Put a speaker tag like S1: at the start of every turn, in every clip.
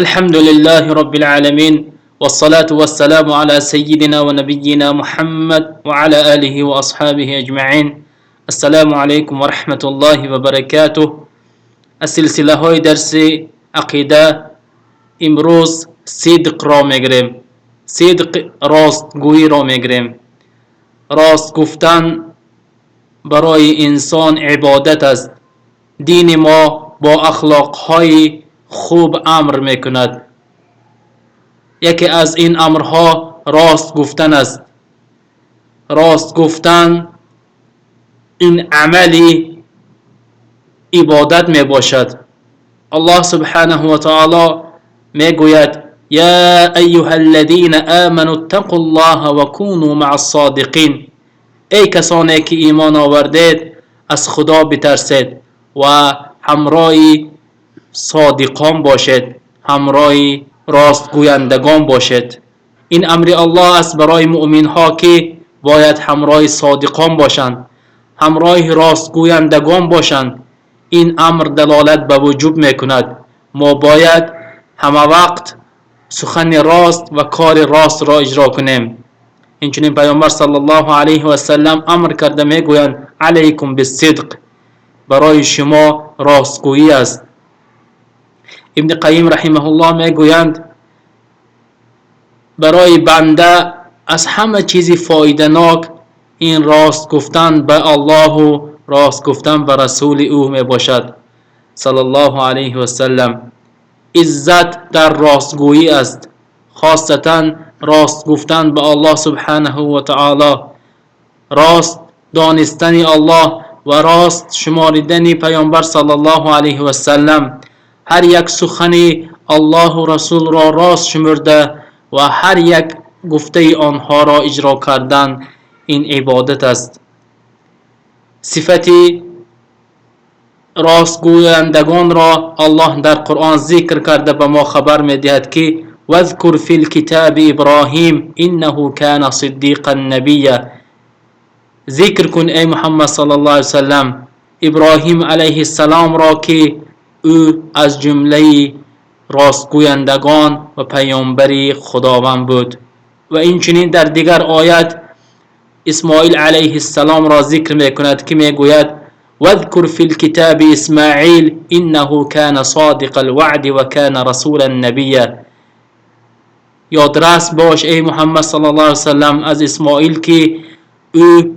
S1: الحمد لله رب العالمين والصلاة والسلام على سيدنا ونبينا محمد وعلى آله وأصحابه أجمعين. السلام عليكم ورحمة الله وبركاته. السلسلة هاي درس عقيدة امروز صدق را میگیریم. صدق راست گویی را میگیریم. راست گفتن برای انسان عبادت است. دین ما با اخلاق های خوب امر میکند. یکی از این امرها راست گفتن است. راست گفتن این عملی عبادت می باشد. الله سبحانه و تعالی می گوید یا ایها الذین آمنوا اتقوا الله و کونوا مع الصادقین. ای کسانی که ایمان آوردید از خدا بترسید و همراه صادقان باشید، همراه راست گویندگان باشید. این امر الله است برای مؤمن ها که باید همراه صادقان باشند، همراه راست گویندگان باشند. این امر دلالت به وجوب میکند ما باید همه وقت سخن راست و کار راست را اجرا کنیم. اینچنین پیامبر صلی الله علیه و سلم امر کرده میگویند علیکم بالصدق، برای شما راستگویی است. ابن قیم رحمه الله میگویند برای بنده از همه چیزی فایده ناک این راست گفتن به الله و راست گفتن به رسول او می باشد صلی الله علیه و سلم. عزت در راستگویی است، خاصتا راست گفتن به الله سبحانه و تعالی، راست دانستن الله و راست شماریدن پیامبر صلی الله علیه و سلم. هر یک سخن الله و رسول را راست شمرده و هر یک گفته آنها را اجرا کردن این عبادت است. صفتی راستگویندگان را الله در قرآن ذکر کرده به ما خبر می‌دهد که واذکر فی الکتاب ابراهیم انه کان صدیقا نبیا. ذکر کن ای محمد صلی الله علیه وسلم ابراهیم علیه السلام را که او از جمله راستگویندگان و پیامبری خداوند بود. و اینچنین در دیگر آیت اسماعیل علیه السلام را ذکر میکند که میگوید واذکر فی الکتاب اسماعیل انه کان صادق الوعد و کان رسولا نبیا. یادرس باش ای محمد صلی الله علیه وسلم از اسماعیل که او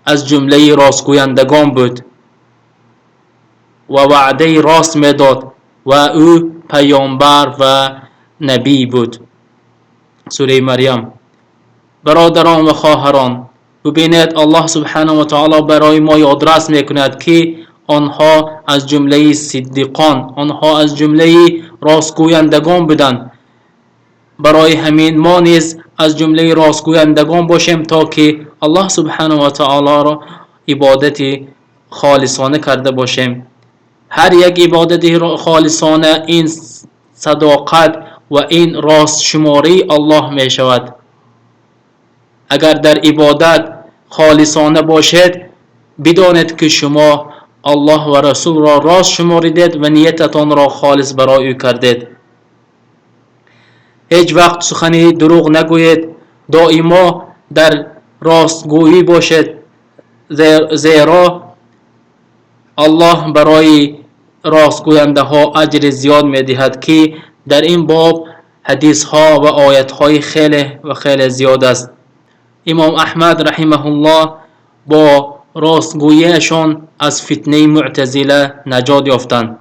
S1: از جمله راستگویندگان بود و وعده راست میداد و او پیامبر و نبی بود. سوره مریم. برادران و خواهران، ببینید الله سبحانه و تعالی برای ما یادرس میکند که آنها از جمله صدیقان، آنها از جمله راستگویندگان بودند. برای همین ما نیز از جمله راستگویندگان باشیم تا که الله سبحانه و تعالی را عبادت خالصانه کرده باشیم. هر یک عبادت خالصانه این صداقت و این راست شماری الله می شود. اگر در عبادت خالصانه باشید بدانید که شما الله و رسول را راست شماریدید و نیتتان را خالص برای او کردید. هیچ وقت سخن دروغ نگویید، دائما در راستگویی باشید، زیرا الله برای راستگوینده ها اجر زیاد میدهد که در این باب حدیث ها و آیت های خیلی زیاد است. امام احمد رحمه الله با راستگوییشان از فتنه معتزله نجات یافتند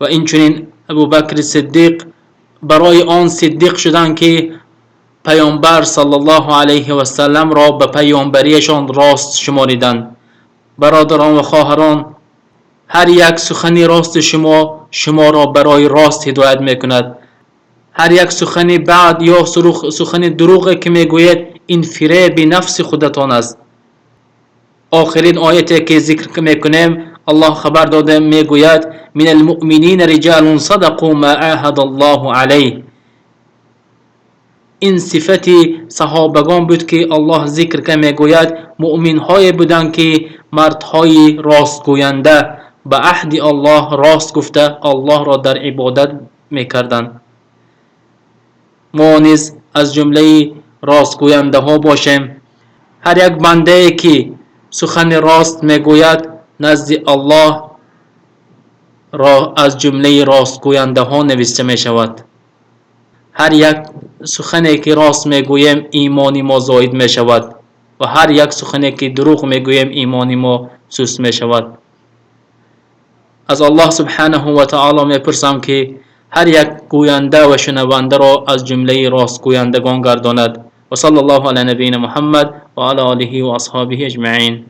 S1: و اینچنین ابوبکر صدیق برای آن صدیق شدند که پیامبر صلی الله علیه و سلم را به پیامبریشان راست شماریدند. برادران و خواهران، هر یک سخن راست شما را برای راست هدایت میکند. هر یک سخن بعد یا سخن دروغ که میگوید این فریب نفس خودتان است. آخرین آیتی که ذکر میکنیم الله خبر داده میگوید من المؤمنین رجال صدقوا ما عاهد الله علیه. این صفتی صحابگان بود که الله ذکر که میگوید مؤمن های بودند که مردهای راستگوینده به عهد الله راست گفته الله را در عبادت میکردند. ما نیز از جمله راستگوینده ها باشیم. هر یک بنده ای که سخن راست میگوید نزد الله را از جمله راستگوینده ها نوشته می شود. هر یک سخنی که راست میگوییم ایمان ما زاید می شود و هر یک سخنی که دروغ میگوییم ایمان ما سست می شود. از الله سبحانه و تعالی میپرسم که هر یک گوینده و شنونده را از جمله راستگویندگان گرداند. و صلی الله علی نبینا محمد و علی آله و اصحابه اجمعین.